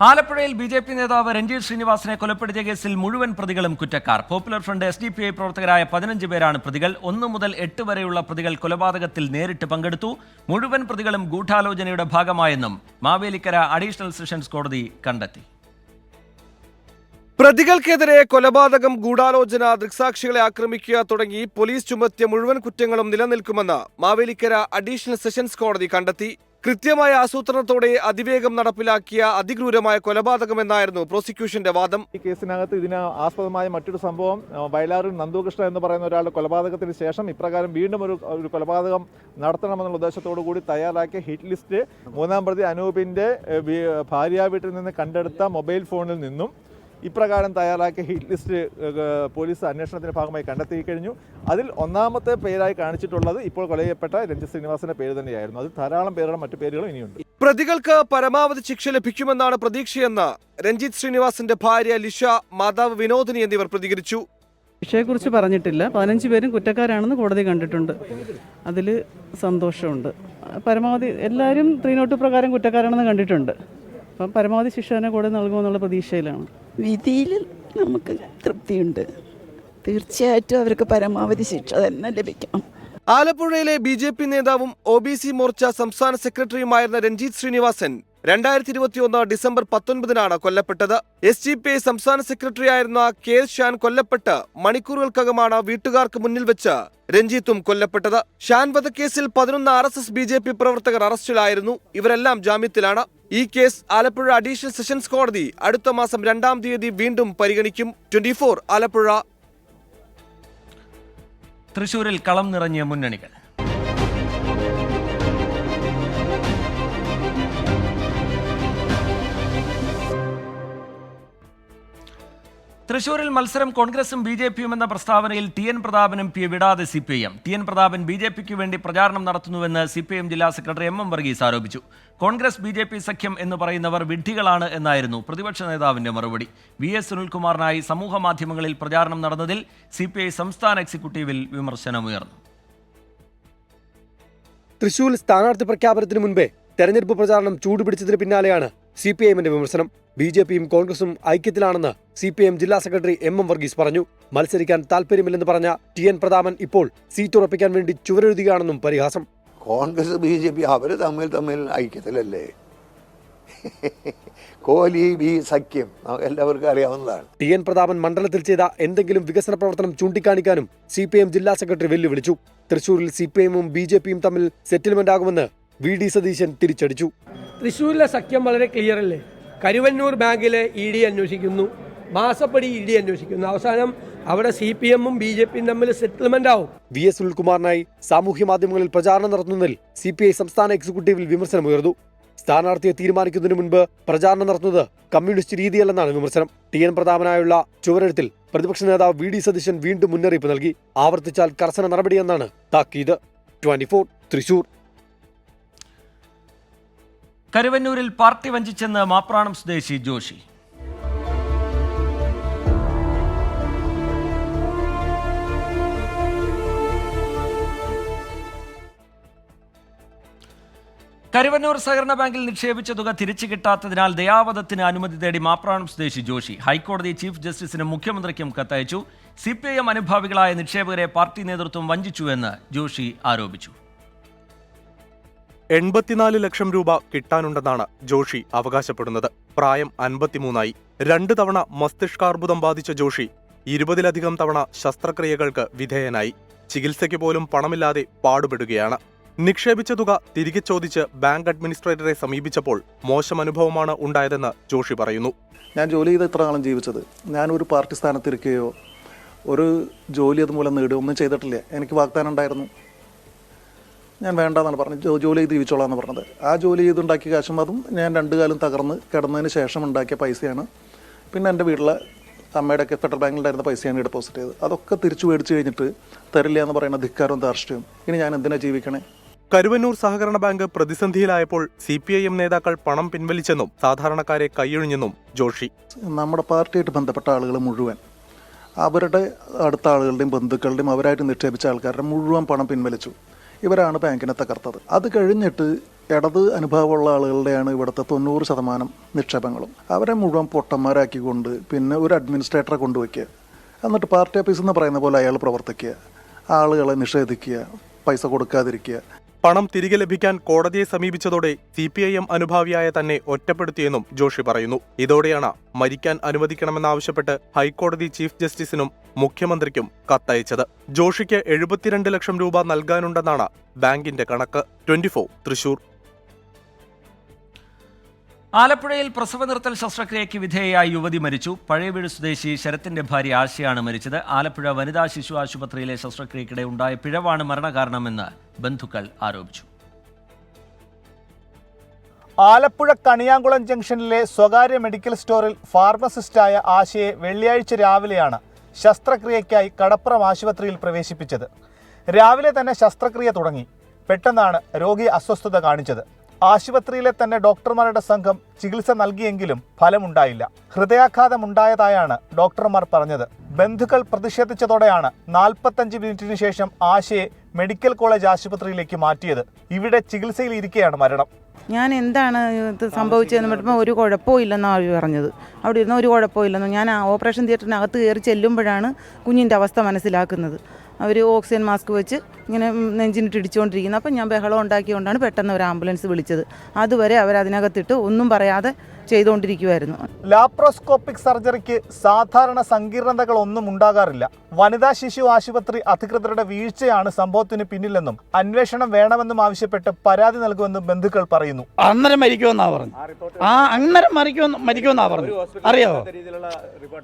ആലപ്പുഴയിൽ BJP നേതാവ് രഞ്ജിത്ത് ശ്രീനിവാസനെ കൊലപ്പെടുത്തിയ കേസിൽ മുഴുവൻ പ്രതികളും കുറ്റക്കാർ. പോപ്പുലർ ഫ്രണ്ട് SDPI പ്രവർത്തകരായ 15 പേരാണ് പ്രതികൾ. 1 മുതൽ 8 വരെയുള്ള പ്രതികൾ കൊലപാതകത്തിൽ നേരിട്ട് പങ്കെടുത്തു. മുഴുവൻ പ്രതികളും ഗൂഢാലോചനയുടെ ഭാഗമായെന്നും മാവേലിക്കര അഡീഷണൽ സെഷൻസ് കോടതി കണ്ടെത്തി. പ്രതികൾക്കെതിരെ കൊലപാതകം, ഗൂഢാലോചന, ദൃക്സാക്ഷികളെ ആക്രമിക്കുക തുടങ്ങി പോലീസ് ചുമത്തിയ മുഴുവൻ കുറ്റങ്ങളും നിലനിൽക്കുമെന്ന് മാവേലിക്കര അഡീഷണൽ സെഷൻസ് കോടതി കണ്ടെത്തി. കൃത്യമായ ആസൂത്രണത്തോടെ അതിവേഗം നടപ്പിലാക്കിയ അതിക്രൂരമായ കൊലപാതകമെന്നായിരുന്നു പ്രോസിക്യൂഷന്റെ വാദം. ഈ കേസിനകത്ത് ഇതിന് ആസ്പദമായ മറ്റൊരു സംഭവം, വയലാറിൽ നന്ദുകൃഷ്ണൻ എന്ന് പറയുന്ന ഒരാളുടെ കൊലപാതകത്തിന് ശേഷം ഇപ്രകാരം വീണ്ടും ഒരു കൊലപാതകം നടത്തണമെന്നുള്ള ഉദ്ദേശത്തോടു കൂടി തയ്യാറാക്കിയ ഹിറ്റ് ലിസ്റ്റ് 3-ാം പ്രതി അനൂപിന്റെ ഭാര്യ വീട്ടിൽ നിന്ന് കണ്ടെടുത്ത മൊബൈൽ ഫോണിൽ നിന്നും ഇപ്രകാരം തയ്യാറാക്കിയ ഹിറ്റ് ലിസ്റ്റ് പോലീസ് അന്വേഷണത്തിന്റെ ഭാഗമായി കണ്ടെത്തി കഴിഞ്ഞു. അതിൽ 1-ാമത്തെ പേരായി കാണിച്ചിട്ടുള്ളത് ഇപ്പോൾ കൊല ചെയ്യപ്പെട്ട രഞ്ജിത്ത് ശ്രീനിവാസന്റെ പേര് തന്നെയായിരുന്നു. അതിൽ ധാരാളം പേരുടെ മറ്റു പേരുകളും ഇനിയുണ്ട്. പ്രതികൾക്ക് പരമാവധി ശിക്ഷ ലഭിക്കുമെന്നാണ് പ്രതീക്ഷയെന്ന് രഞ്ജിത്ത് ശ്രീനിവാസന്റെ ഭാര്യ ലിഷ, മാതാവ് വിനോദിനി എന്നിവർ പ്രതികരിച്ചു. ശിക്ഷയെക്കുറിച്ച് പറഞ്ഞിട്ടില്ല. 15 പേരും കുറ്റക്കാരാണെന്ന് കോടതി കണ്ടിട്ടുണ്ട്. അതിൽ സന്തോഷമുണ്ട്. പരമാവധി എല്ലാവരും 302 പ്രകാരം കുറ്റക്കാരാണെന്ന് കണ്ടിട്ടുണ്ട്. അപ്പം പരമാവധി ശിക്ഷ തന്നെ കോടതി നൽകുമെന്നുള്ള പ്രതീക്ഷയിലാണ്. വിധിയിൽ നമുക്ക് തൃപ്തിയുണ്ട്. തീർച്ചയായിട്ടും അവർക്ക് പരമാവധി ശിക്ഷ തന്നെ ലഭിക്കണം. ആലപ്പുഴയിലെ BJP നേതാവും OBC മോർച്ച സംസ്ഥാന സെക്രട്ടറിയുമായിരുന്ന രഞ്ജിത്ത് ശ്രീനിവാസൻ 2021 ഡിസംബർ 19-നാണ് കൊല്ലപ്പെട്ടത്. SDPI സംസ്ഥാന സെക്രട്ടറി ആയിരുന്ന KS ഷാൻ കൊല്ലപ്പെട്ട് മണിക്കൂറുകൾക്കകമാണ് വീട്ടുകാർക്ക് മുന്നിൽ വെച്ച് രഞ്ജിത്തും കൊല്ലപ്പെട്ടത്. ഷാൻ വധക്കേസിൽ 11 RSS BJP പ്രവർത്തകർ അറസ്റ്റിലായിരുന്നു. ഇവരെല്ലാം ജാമ്യത്തിലാണ്. ഈ കേസ് ആലപ്പുഴ അഡീഷണൽ സെഷൻസ് കോടതി അടുത്ത മാസം 2-ാം തീയതി വീണ്ടും പരിഗണിക്കും. 24 ആലപ്പുഴ. തൃശൂരിൽ കളം നിറഞ്ഞ മുന്നണികൾ. തൃശൂരിൽ മത്സരം കോൺഗ്രസും BJPയും എന്ന പ്രസ്താവനയിൽ TN പ്രതാപൻ MP വിടാതെ CPIM. TN പ്രതാപൻ BJPക്ക് വേണ്ടി പ്രചാരണം നടത്തുന്നുവെന്ന് CPIM ജില്ലാ സെക്രട്ടറി MM വർഗീസ് ആരോപിച്ചു. കോൺഗ്രസ് BJP സഖ്യം എന്ന് പറയുന്നവർ വിഡ്ഢികളാണ് എന്നായിരുന്നു പ്രതിപക്ഷ നേതാവിന്റെ മറുപടി. VS സുനിൽകുമാറിനായി സമൂഹ മാധ്യമങ്ങളിൽ പ്രചാരണം നടന്നതിൽ CPI സംസ്ഥാന എക്സിക്യൂട്ടീവിൽ വിമർശനമുയർന്നു. തൃശൂരിൽ സ്ഥാനാർത്ഥി പ്രഖ്യാപനത്തിന് മുൻപേ തെരഞ്ഞെടുപ്പ് പ്രചാരണം ചൂടുപിടിച്ചതിന് പിന്നാലെയാണ് CPIMന്റെ വിമർശനം. BJPയും കോൺഗ്രസും ഐക്യത്തിലാണെന്ന് CPIM ജില്ലാ സെക്രട്ടറി MM വർഗീസ് പറഞ്ഞു. മത്സരിക്കാൻ താല്പര്യമില്ലെന്ന് പറഞ്ഞ TN പ്രതാപൻ ഇപ്പോൾ സീറ്റ് ഉറപ്പിക്കാൻ വേണ്ടി ചുവരെഴുതുകയാണെന്നും പരിഹാസം. കോൺഗ്രസ് BJP അവർ തമ്മിൽ ഐക്യത്തിലല്ലേ? കോഹ്ലി ബി സഖ്യം എല്ലാവർക്കും അറിയാവുന്നതാണ്. ടി എൻ പ്രതാപൻ മണ്ഡലത്തിൽ ചെയ്ത എന്തെങ്കിലും വികസന പ്രവർത്തനം ചൂണ്ടിക്കാണിക്കാനും CPM ജില്ലാ സെക്രട്ടറി വെല്ലുവിളിച്ചു. തൃശൂരിൽ CPM-ഉം BJP-യും തമ്മിൽ സെറ്റിൽമെന്റ് ആകുമെന്ന് VD സതീശൻ തിരിച്ചടിച്ചു. തൃശ്ശൂരിലെ സഖ്യം വളരെ ക്ലിയർ അല്ലേ? കരുവന്നൂർ ബാങ്കിലെ ED അന്വേഷിക്കുന്നു, മാസപ്പടി ED അന്വേഷിക്കുന്നു. അവസാനം അവിടെ CPM-ഉം BJP-യും തമ്മിൽ സെറ്റിൽമെന്റ് ആവും. VS സുനിൽകുമാറിനായി സാമൂഹ്യ മാധ്യമങ്ങളിൽ പ്രചാരണം നടത്തുന്നതിൽ CPI സംസ്ഥാന എക്സിക്യൂട്ടീവിൽ വിമർശനമുയർന്നു. സ്ഥാനാർത്ഥിയെ തീരുമാനിക്കുന്നതിന് മുൻപ് പ്രചാരണം നടത്തുന്നത് കമ്മ്യൂണിസ്റ്റ് രീതിയല്ലെന്നാണ് വിമർശനം. TN പ്രതാപനായുള്ള ചുവരെഴുത്തിൽ പ്രതിപക്ഷ നേതാവ് VD സതീശൻ വീണ്ടും മുന്നറിയിപ്പ് നൽകി. ആവർത്തിച്ചാൽ കർശന നടപടിയെന്നാണ് താക്കീത്. 24 തൃശൂർ. കരുവന്നൂരിൽ പാർട്ടി വഞ്ചിച്ചെന്ന് മാപ്രാണം സ്വദേശി ജോഷി. കരുവന്നൂർ സഹകരണ ബാങ്കിൽ നിക്ഷേപിച്ച തുക തിരിച്ചു കിട്ടാത്തതിനാൽ ദയാവധത്തിന് അനുമതി തേടി മാപ്രാണം സ്വദേശി ജോഷി ഹൈക്കോടതി ചീഫ് ജസ്റ്റിസിനും മുഖ്യമന്ത്രിക്കും കത്തയച്ചു. CPIM അനുഭാവികളായ നിക്ഷേപകരെ പാർട്ടി നേതൃത്വം വഞ്ചിച്ചുവെന്ന് ജോഷി ആരോപിച്ചു. 84 ലക്ഷം രൂപ കിട്ടാനുണ്ടെന്നാണ് ജോഷി അവകാശപ്പെടുന്നത്. പ്രായം 53ആയി. 2 തവണ മസ്തിഷ്കാർബുദം ബാധിച്ച ജോഷി 20-ലധികം തവണ ശസ്ത്രക്രിയകൾക്ക് വിധേയനായി. ചികിത്സയ്ക്ക് പോലും പണമില്ലാതെ പാടുപെടുകയാണ്. നിക്ഷേപിച്ച തുക തിരികെ ചോദിച്ച് ബാങ്ക് അഡ്മിനിസ്ട്രേറ്ററെ സമീപിച്ചപ്പോൾ മോശം അനുഭവമാണ് ഉണ്ടായതെന്ന് ജോഷി പറയുന്നു. ഞാൻ ജോലി ചെയ്ത് ഇത്ര കാലം ജീവിച്ചത്, ഞാൻ ഒരു പാർട്ടി സ്ഥാനത്തിരിക്കുകയോ ഒരു ജോലി അതുമൂലം നേടുകയോ ഒന്നും ചെയ്തിട്ടില്ല. എനിക്ക് വാഗ്ദാനം ഉണ്ടായിരുന്നു, ഞാൻ വേണ്ടെന്നാണ് പറഞ്ഞത്, ജോലി ചെയ്ത് ജീവിച്ചോളാം എന്ന് പറഞ്ഞത്. ആ ജോലി ചെയ്തുണ്ടാക്കിയ കാശും അതും ഞാൻ 2 കാലം തകർന്ന് കിടന്നതിന് ശേഷം ഉണ്ടാക്കിയ പൈസയാണ്. പിന്നെ എൻ്റെ വീട്ടിലെ അമ്മയുടെയൊക്കെ ഫെഡറൽ ബാങ്കിലുണ്ടായിരുന്ന പൈസയാണ് ഡെപ്പോസിറ്റ് ചെയ്തത്. അതൊക്കെ തിരിച്ചു മേടിച്ച് കഴിഞ്ഞിട്ട് തരില്ല എന്ന് പറയുന്ന ധിക്കാരവും ധാർഷ്ട്യവും. ഇനി ഞാൻ എന്തിനാ ജീവിക്കണേ? കരുവന്നൂർ സഹകരണ ബാങ്ക് പ്രതിസന്ധിയിലായപ്പോൾ CPIM നേതാക്കൾ പണം പിൻവലിച്ചെന്നും സാധാരണക്കാരെ കൈയൊഴിഞ്ഞെന്നും ജോഷി. നമ്മുടെ പാർട്ടിയായിട്ട് ബന്ധപ്പെട്ട ആളുകൾ മുഴുവൻ അവരുടെ അടുത്ത ആളുകളുടെയും ബന്ധുക്കളുടെയും അവരായിട്ട് നിക്ഷേപിച്ച ആൾക്കാരുടെ മുഴുവൻ പണം പിൻവലിച്ചു. ഇവരാണ് ബാങ്കിനെ തകർത്തത്. അത് കഴിഞ്ഞിട്ട് ഇടത് അനുഭവമുള്ള ആളുകളുടെയാണ് ഇവിടുത്തെ 90% നിക്ഷേപങ്ങളും. അവരെ മുഴുവൻ പൊട്ടന്മാരാക്കിക്കൊണ്ട് പിന്നെ ഒരു അഡ്മിനിസ്ട്രേറ്ററെ കൊണ്ടുവയ്ക്കുക, എന്നിട്ട് പാർട്ടി ഓഫീസ് എന്ന് പറയുന്ന പോലെ അയാൾ പ്രവർത്തിക്കുക, ആളുകളെ നിഷേധിക്കുക, പൈസ കൊടുക്കാതിരിക്കുക. പണം തിരികെ ലഭിക്കാൻ കോടതിയെ സമീപിച്ചതോടെ CPIM അനുഭാവിയായ തന്നെ ഒറ്റപ്പെടുത്തിയെന്നും ജോഷി പറയുന്നു. ഇതോടെയാണ് മരിക്കാൻ അനുവദിക്കണമെന്നാവശ്യപ്പെട്ട് ഹൈക്കോടതി ചീഫ് ജസ്റ്റിസിനും മുഖ്യമന്ത്രിക്കും കത്തയച്ചത്. ജോഷിക്ക് 72 ലക്ഷം രൂപ നൽകാനുണ്ടെന്നാണ് ബാങ്കിന്റെ കണക്ക്. 24 തൃശൂർ. ആലപ്പുഴയിൽ പ്രസവ നിർത്തൽ ശസ്ത്രക്രിയയ്ക്ക് വിധേയയായ യുവതി മരിച്ചു. പഴയവീട് സ്വദേശി ശരത്തിന്റെ ഭാര്യ ആശയാണ് മരിച്ചത്. ആലപ്പുഴ വനിതാ ശിശു ആശുപത്രിയിലെ ശസ്ത്രക്രിയയ്ക്കിടെ ഉണ്ടായ പിഴവാണ് മരണകാരണമെന്ന് ബന്ധുക്കൾ ആരോപിച്ചു. ആലപ്പുഴ കണിയാങ്കുളം ജംഗ്ഷനിലെ സ്വകാര്യ മെഡിക്കൽ സ്റ്റോറിൽ ഫാർമസിസ്റ്റായ ആശയെ വെള്ളിയാഴ്ച രാവിലെയാണ് ശസ്ത്രക്രിയയ്ക്കായി കടപ്പുറം ആശുപത്രിയിൽ പ്രവേശിപ്പിച്ചത്. രാവിലെ തന്നെ ശസ്ത്രക്രിയ തുടങ്ങി. പെട്ടെന്നാണ് രോഗി അസ്വസ്ഥത കാണിച്ചത്. ആശുപത്രിയിലെ തന്നെ ഡോക്ടർമാരുടെ സംഘം ചികിത്സ നൽകിയെങ്കിലും ഫലമുണ്ടായില്ല. ഹൃദയാഘാതമുണ്ടായതായാണ് ഡോക്ടർമാർ പറഞ്ഞത്. ബന്ധുക്കൾ പ്രതിഷേധിച്ചതോടെയാണ് 45 മിനിറ്റിന് ശേഷം ആശയെ മെഡിക്കൽ കോളേജ് ആശുപത്രിയിലേക്ക് മാറ്റിയത്. ഇവിടെ ചികിത്സയിലിരിക്കെയാണ് മരണം. ഞാൻ എന്താണ് ഇത് സംഭവിച്ചതെന്ന് പറഞ്ഞപ്പോൾ ഒരു കുഴപ്പവും ഇല്ലെന്നാണ് അവർ പറഞ്ഞത്. അവിടെ ഇരുന്ന് ഒരു കുഴപ്പവും ഇല്ലെന്ന്. ഞാൻ ഓപ്പറേഷൻ തിയേറ്ററിനകത്ത് കയറി ചെല്ലുമ്പോഴാണ് കുഞ്ഞിൻ്റെ അവസ്ഥ മനസ്സിലാക്കുന്നത്. അവർ ഓക്സിജൻ മാസ്ക് വെച്ച് ഇങ്ങനെ നെഞ്ചിനിട്ട് ഇടിച്ചുകൊണ്ടിരിക്കുന്നത്. അപ്പം ഞാൻ ബഹളം ഉണ്ടാക്കിക്കൊണ്ടാണ് പെട്ടെന്ന് ഒരു ആംബുലൻസ് വിളിച്ചത്. അതുവരെ അവരതിനകത്തിട്ട് ഒന്നും പറയാതെ ചെയ്തുകൊണ്ടിരിക്കുമായിരുന്നു. ലാപ്രോസ്കോപ്പിക് സർജറിക്ക് സാധാരണ സങ്കീർണതകളൊന്നും ഉണ്ടാകാറില്ല. വനിതാ ശിശു ആശുപത്രി അധികൃതരുടെ വീഴ്ചയാണ് സംഭവത്തിന് പിന്നിലെന്നും അന്വേഷണം വേണമെന്നും ആവശ്യപ്പെട്ട് പരാതി നൽകുമെന്നും ബന്ധുക്കൾ പറയുന്നു. അന്നേരം മരിക്കുമെന്നാ പറഞ്ഞു. അന്നേരം മരിക്കുമെന്നാ പറഞ്ഞു. അറിയാമോ?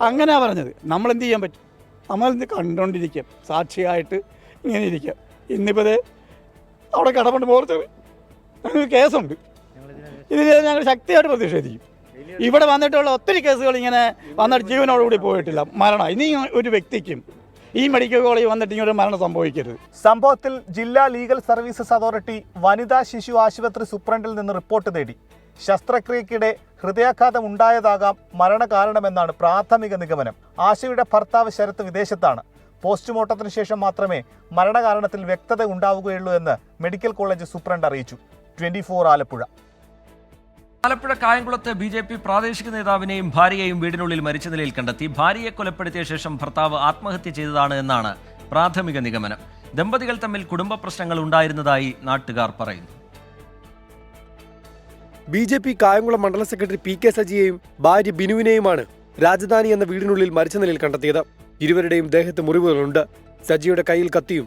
അങ്ങനെയാ പറഞ്ഞത്. നമ്മൾ എന്ത് ചെയ്യാൻ പറ്റും? നമ്മളിന്ന് കണ്ടുകൊണ്ടിരിക്കാം, സാക്ഷിയായിട്ട് ഇങ്ങനെ ഇരിക്കാം. ഇന്നിപ്പോൾ അവിടെ കടപ്പുണ്ട് മോർച്ചറി കേസുണ്ട്. ഇതിൽ ഞങ്ങൾ ശക്തിയായിട്ട് പ്രതിഷേധിക്കും. ഇവിടെ വന്നിട്ടുള്ള ഒത്തിരി കേസുകൾ ഇങ്ങനെ വന്നിട്ട് ജീവനോടുകൂടി പോയിട്ടില്ല. മരണം ഇനി ഒരു വ്യക്തിക്കും ഈ മെഡിക്കൽ കോളേജിൽ വന്നിട്ട് ഇങ്ങനെ മരണം സംഭവിക്കരുത്. സംഭവത്തിൽ ജില്ലാ ലീഗൽ സർവീസസ് അതോറിറ്റി വനിതാ ശിശു ആശുപത്രി സൂപ്രണ്ടിൽ നിന്ന് റിപ്പോർട്ട് തേടി. ശസ്ത്രക്രിയക്കിടെ ഹൃദയാഘാതം ഉണ്ടായതാകാം മരണകാരണമെന്നാണ് പ്രാഥമിക നിഗമനം. ആശയുടെ ഭർത്താവ് ശരത്ത് വിദേശത്താണ്. പോസ്റ്റ്മോർട്ടത്തിന് ശേഷം മാത്രമേ മരണകാരണത്തിൽ വ്യക്തത ഉണ്ടാവുകയുള്ളൂ എന്ന് മെഡിക്കൽ കോളേജ് സൂപ്രണ്ട് അറിയിച്ചു. 24 ആലപ്പുഴ. ആലപ്പുഴ കായംകുളത്ത് BJP പ്രാദേശിക നേതാവിനെയും ഭാര്യയെയും വീടിനുള്ളിൽ മരിച്ച നിലയിൽ കണ്ടെത്തി. ഭാര്യയെ കൊലപ്പെടുത്തിയ ശേഷം ഭർത്താവ് ആത്മഹത്യ ചെയ്തതാണ് എന്നാണ് പ്രാഥമിക നിഗമനം. ദമ്പതികൾ തമ്മിൽ കുടുംബ പ്രശ്നങ്ങൾ ഉണ്ടായിരുന്നതായി നാട്ടുകാർ പറയുന്നു. BJP കായംകുളം മണ്ഡലം സെക്രട്ടറി PK സജിയെയും ഭാര്യ ബിനുവിനെയുമാണ് രാജധാനി എന്ന വീടിനുള്ളിൽ മരിച്ച നിലയിൽ കണ്ടെത്തിയത്. ഇരുവരുടെയും ദേഹത്ത് മുറിവുകളുണ്ട്. സജിയുടെ കയ്യിൽ കത്തിയും.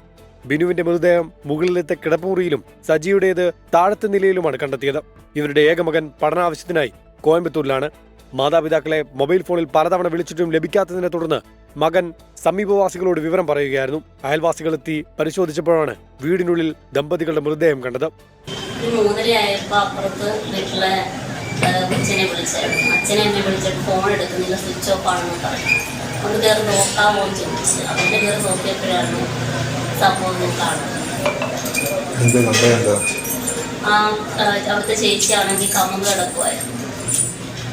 ബിനുവിന്റെ മൃതദേഹം മുകളിലത്തെ കിടപ്പുമുറിയിലും സജിയുടേത് താഴത്തെ നിലയിലുമാണ് കണ്ടെത്തിയത്. ഇവരുടെ ഏകമകൻ പഠനാവശ്യത്തിനായി കോയമ്പത്തൂരിലാണ്. മാതാപിതാക്കളെ മൊബൈൽ ഫോണിൽ പലതവണ വിളിച്ചിട്ടും ലഭിക്കാത്തതിനെ തുടർന്ന് മകൻ സമീപവാസികളോട് വിവരം പറയുകയായിരുന്നു. അയൽവാസികളെത്തി പരിശോധിച്ചപ്പോഴാണ് വീടിനുള്ളിൽ ദമ്പതികളുടെ മൃതദേഹം കണ്ടത്. 3:30 അപ്പുറത്ത് വീട്ടിലെ അച്ഛനെ വിളിച്ചായിരുന്നു. അച്ഛനെ എന്നെ വിളിച്ചിട്ട് ഫോൺ എടുക്കുന്നില്ല, സ്വിച്ച് ഓഫ് ആണെന്ന് പറഞ്ഞു. ഒന്ന് കയറി നോക്കാമോ എന്ന് ചോദിച്ചു. അതിൻ്റെ കയറി നോക്കിയപ്പോഴാണ് സംഭവം കാണുന്നത്. അവിടുത്തെ ചേച്ചിയാണെങ്കിൽ കമ്മൽ കിടക്കുമായിരുന്നു.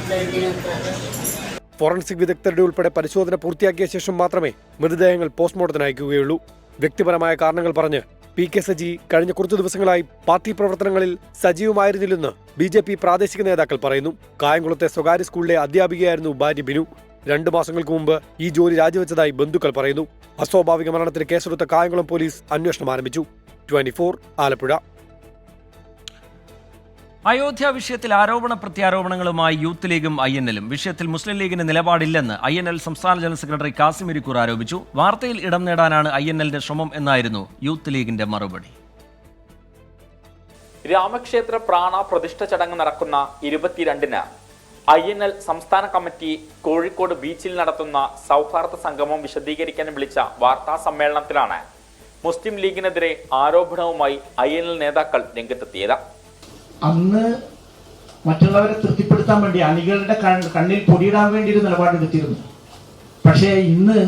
ബ്ലഡിനൊക്കെ. ഫോറൻസിക് വിദഗ്ധരുടെ ഉൾപ്പെടെ പരിശോധന പൂർത്തിയാക്കിയ ശേഷം മാത്രമേ മൃതദേഹങ്ങൾ പോസ്റ്റ്മോർട്ടത്തിന് അയക്കുകയുള്ളൂ. വ്യക്തിപരമായ കാരണങ്ങൾ പറഞ്ഞ് PK സജി കഴിഞ്ഞ കുറച്ചു ദിവസങ്ങളായി പാർട്ടി പ്രവർത്തനങ്ങളിൽ സജീവമായിരുന്നില്ലെന്ന് BJP പ്രാദേശിക നേതാക്കൾ പറയുന്നു. കായംകുളത്തെ സ്വകാര്യ സ്കൂളിലെ അധ്യാപികയായിരുന്നു ഭാര്യ ബിനു. 2 മാസങ്ങൾക്ക് മുമ്പ് ഈ ജോലി രാജിവെച്ചതായി ബന്ധുക്കൾ പറയുന്നു. അസ്വാഭാവിക മരണത്തിന് കേസെടുത്ത കായംകുളം പോലീസ് അന്വേഷണം ആരംഭിച്ചു. 24 ആലപ്പുഴ. അയോധ്യ വിഷയത്തിൽ ആരോപണ പ്രത്യാരോപണങ്ങളുമായി യൂത്ത് ലീഗും INL-ഉം. വിഷയത്തിൽ മുസ്ലിം ലീഗിന് നിലപാടില്ലെന്ന് INL സംസ്ഥാന ജനറൽ സെക്രട്ടറി കാസിം ഇരിക്കൂർ ആരോപിച്ചു. വാർത്തയിൽ ഇടം നേടാനാണ് INL-ന്റെ ശ്രമം എന്നായിരുന്നു യൂത്ത് ലീഗിന്റെ മറുപടി. രാമക്ഷേത്ര പ്രാണ പ്രതിഷ്ഠ ചടങ്ങ് നടക്കുന്ന 22-ന് INL സംസ്ഥാന കമ്മിറ്റി കോഴിക്കോട് ബീച്ചിൽ നടത്തുന്ന സൗഹാർദ്ദ സംഗമം വിശദീകരിക്കാൻ വിളിച്ച വാർത്താ സമ്മേളനത്തിലാണ് മുസ്ലിം ലീഗിനെതിരെ ആരോപണവുമായി INL നേതാക്കൾ രംഗത്തെത്തിയത്. അന്ന് മറ്റുള്ളവരെ തൃപ്തിപ്പെടുത്താൻ വേണ്ടി അണികളുടെ കണ്ണിൽ പൊടിയിടാൻ വേണ്ടി ഒരു നിലപാടെടുത്തിരുന്നു. പക്ഷേ ഇന്ന്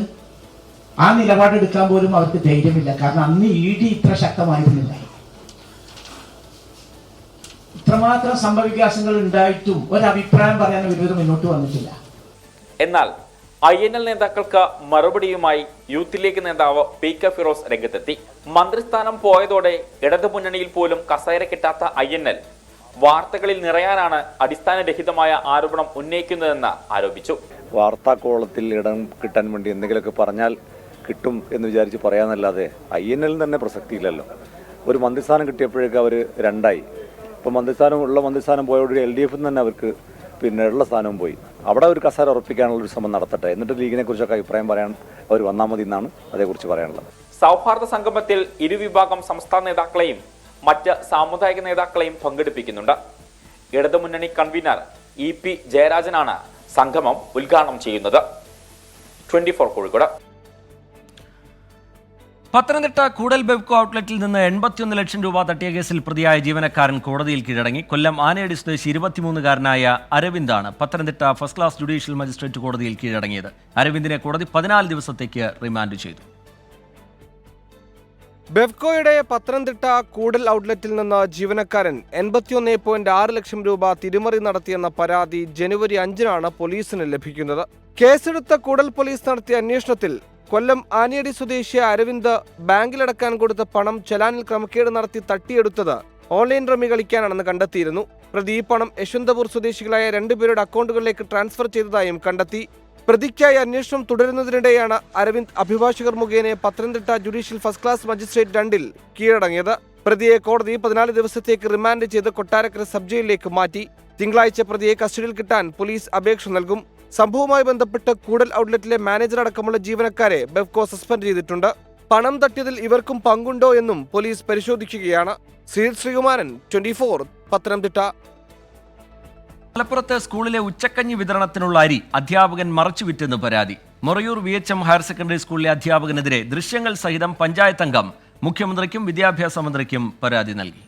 ആ നിലപാടെടുക്കാൻ പോലും അവർക്ക് ധൈര്യമില്ല. കാരണം അന്ന് ED ഇത്ര ശക്തമായിരുന്നില്ല. ഇത്രമാത്രം സംഭവവികാസങ്ങൾ ഉണ്ടായിട്ടും ഒരഭിപ്രായം പറയാൻ ഇവർ മുന്നോട്ട് വന്നിട്ടില്ല. എന്നാൽ INL നേതാക്കൾക്ക് മറുപടിയുമായി യൂത്ത് ലീഗ് നേതാവ് PK ഫിറോസ് രംഗത്തെത്തി. മന്ത്രിസ്ഥാനം പോയതോടെ ഇടതുമുന്നണിയിൽ പോലും കസേര കിട്ടാത്ത INL വാർത്തകളിൽ നിറയാനാണ് അടിസ്ഥാനരഹിതമായ ആരോപണം ഉന്നയിക്കുന്നതെന്ന് ആരോപിച്ചു. വാർത്താക്കോളത്തിൽ ഇടം കിട്ടാൻ വേണ്ടി എന്തെങ്കിലുമൊക്കെ പറഞ്ഞാൽ കിട്ടും എന്ന് വിചാരിച്ച് പറയാനല്ലാതെ INL തന്നെ പ്രസക്തിയില്ലല്ലോ. ഒരു മന്ത്രിസ്ഥാനം കിട്ടിയപ്പോഴേക്കും അവർ രണ്ടായി. ഇപ്പോൾ മന്ത്രിസ്ഥാനം പോയതോടെ LDF തന്നെ അവർക്ക് ഉള്ള സ്ഥാനവും പോയി. അവിടെ ഒരു കസേര ഉറപ്പിക്കാനുള്ള ഒരു ശ്രമം നടത്തട്ടെ. എന്നിട്ട് ലീഗിനെ കുറിച്ചൊക്കെ അഭിപ്രായം പറയാൻ അവർ വന്നാൽ മതി എന്നാണ് അതേക്കുറിച്ച് പറയാനുള്ളത്. സൗഹാർദ്ദ സംഗമത്തിൽ ഇരുവിഭാഗം സംസ്ഥാന നേതാക്കളെയും മറ്റ് സാമുദായിക നേതാക്കളെയും പങ്കെടുപ്പിക്കുന്നുണ്ട്. ഇടതുമുന്നണി കൺവീനർ EP ജയരാജനാണ് സംഗമം ഉദ്ഘാടനം ചെയ്യുന്നത്. 24 കോഴിക്കോട്. പത്തനംതിട്ട കൂടൽ ബെവ്കോ ഔട്ട്ലെറ്റിൽ നിന്ന് 81 ലക്ഷം രൂപ തട്ടിയ കേസിൽ പ്രതിയായ ജീവനക്കാരൻ കോടതിയിൽ കീഴടങ്ങി. കൊല്ലം ആനയടി സ്വദേശി 23-കാരനായ അരവിന്ദാണ് Pathanamthitta first class judicial magistrate കോടതിയിൽ കീഴടങ്ങിയത്. അരവിന്ദിനെ കോടതി 14 ദിവസത്തേക്ക് റിമാൻഡ് ചെയ്തു. ബെവ്കോയുടെ പത്തനംതിട്ട കൂടൽ ഔട്ട്ലെറ്റിൽ നിന്ന് ജീവനക്കാരൻ 81.6 ലക്ഷം രൂപ തിരിമറി നടത്തിയെന്ന പരാതി ജനുവരി 5-നാണ് പോലീസിന് ലഭിക്കുന്നത്. കേസെടുത്ത കൂടൽ പോലീസ് നടത്തിയ അന്വേഷണത്തിൽ കൊല്ലം ആനിയടി സ്വദേശിയ അരവിന്ദ് ബാങ്കിലടക്കാൻ കൊടുത്ത പണം ചലാനിൽ ക്രമക്കേട് നടത്തി തട്ടിയെടുത്തത് ഓൺലൈൻ റമ്മി കളിക്കാനാണെന്ന് കണ്ടെത്തിയിരുന്നു. പ്രതി ഈ പണം യശ്വന്തപൂർ സ്വദേശികളായ 2 പേരുടെ അക്കൗണ്ടുകളിലേക്ക് ട്രാൻസ്ഫർ ചെയ്തതായും കണ്ടെത്തി. പ്രതിക്കായി അന്വേഷണം തുടരുന്നതിനിടെയാണ് അരവിന്ദ് അഭിഭാഷകർ മുഖേന Pathanamthitta judicial first class magistrate 2-ൽ കീഴടങ്ങിയത്. പ്രതിയെ കോടതി 14 ദിവസത്തേക്ക് റിമാൻഡ് ചെയ്ത് കൊട്ടാരക്കര സബ് ജയിലിലേക്ക് മാറ്റി. തിങ്കളാഴ്ച പ്രതിയെ കസ്റ്റഡിയിൽ കിട്ടാൻ പോലീസ് അപേക്ഷ നൽകും. സംഭവവുമായി ബന്ധപ്പെട്ട് കൂടൽ ഔട്ട്ലെറ്റിലെ മാനേജർ അടക്കമുള്ള ജീവനക്കാരെ ബെവ്കോ സസ്പെൻഡ് ചെയ്തിട്ടുണ്ട്. പണം തട്ടിയതിൽ ഇവർക്കും പങ്കുണ്ടോ എന്നും പോലീസ് പരിശോധിക്കുകയാണ്. ശ്രീകുമാരൻ, 24, പത്തനംതിട്ട. മലപ്പുറത്ത് സ്കൂളിലെ ഉച്ചക്കഞ്ഞി വിതരണത്തിനുള്ള അരി അധ്യാപകൻ മറച്ചുവിറ്റെന്ന് പരാതി. മൊറയൂർ VHM ഹയർ സെക്കൻഡറി സ്കൂളിലെ അധ്യാപകനെതിരെ ദൃശ്യങ്ങൾ സഹിതം പഞ്ചായത്ത് അംഗം മുഖ്യമന്ത്രിക്കും വിദ്യാഭ്യാസ മന്ത്രിക്കും പരാതി നൽകി.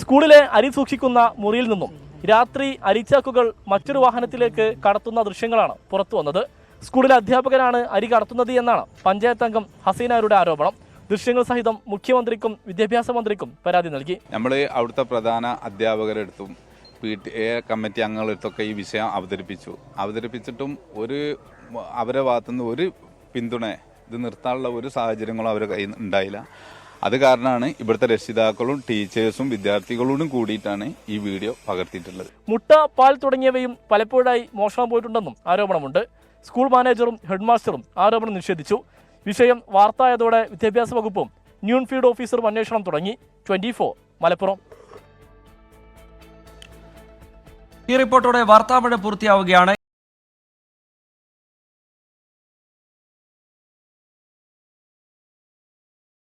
സ്കൂളിലെ അരി സൂക്ഷിക്കുന്ന മുറിയിൽ നിന്നും രാത്രി അരിച്ചാക്കുകൾ മറ്റൊരു വാഹനത്തിലേക്ക് കടത്തുന്ന ദൃശ്യങ്ങളാണ് പുറത്തു വന്നത്. സ്കൂളിലെ അധ്യാപകനാണ് അരി കടത്തുന്നത് എന്നാണ് പഞ്ചായത്ത് അംഗം ഹസീനാരുടെ ആരോപണം. ദൃശ്യങ്ങൾ സഹിതം മുഖ്യമന്ത്രിക്കും വിദ്യാഭ്യാസ മന്ത്രിക്കും പരാതി നൽകി. നമ്മൾ അവിടുത്തെ പ്രധാന അധ്യാപകരെടുത്തും PTA കമ്മിറ്റി അംഗങ്ങളെടുത്തൊക്കെ ഈ വിഷയം അവതരിപ്പിച്ചിട്ടും അവരുടെ ഭാഗത്തുനിന്ന് ഒരു പിന്തുണ ഇത് നിർത്താനുള്ള ഒരു സാഹചര്യങ്ങളും അവരുടെ കയ്യിൽ ഉണ്ടായില്ല. അത് കാരണമാണ് ഇവിടുത്തെ രക്ഷിതാക്കളും ടീച്ചേഴ്സും വിദ്യാർത്ഥികളോടും കൂടിയിട്ടാണ് ഈ വീഡിയോ പകർത്തിയിട്ടുള്ളത്. മുട്ട, പാൽ തുടങ്ങിയവയും പലപ്പോഴായി മോഷണം പോയിട്ടുണ്ടെന്നും ആരോപണമുണ്ട്. സ്കൂൾ മാനേജറും ഹെഡ്മാസ്റ്ററും ആരോപണം നിഷേധിച്ചു. വിഷയം വാർത്തയായതോടെ വിദ്യാഭ്യാസ വകുപ്പും ന്യൂൺ ഫീൽഡ് ഓഫീസറും അന്വേഷണം തുടങ്ങി. 24 മലപ്പുറം. ഈ റിപ്പോർട്ടോടെ വാർത്താമഴ പൂർത്തിയാവുകയാണ്.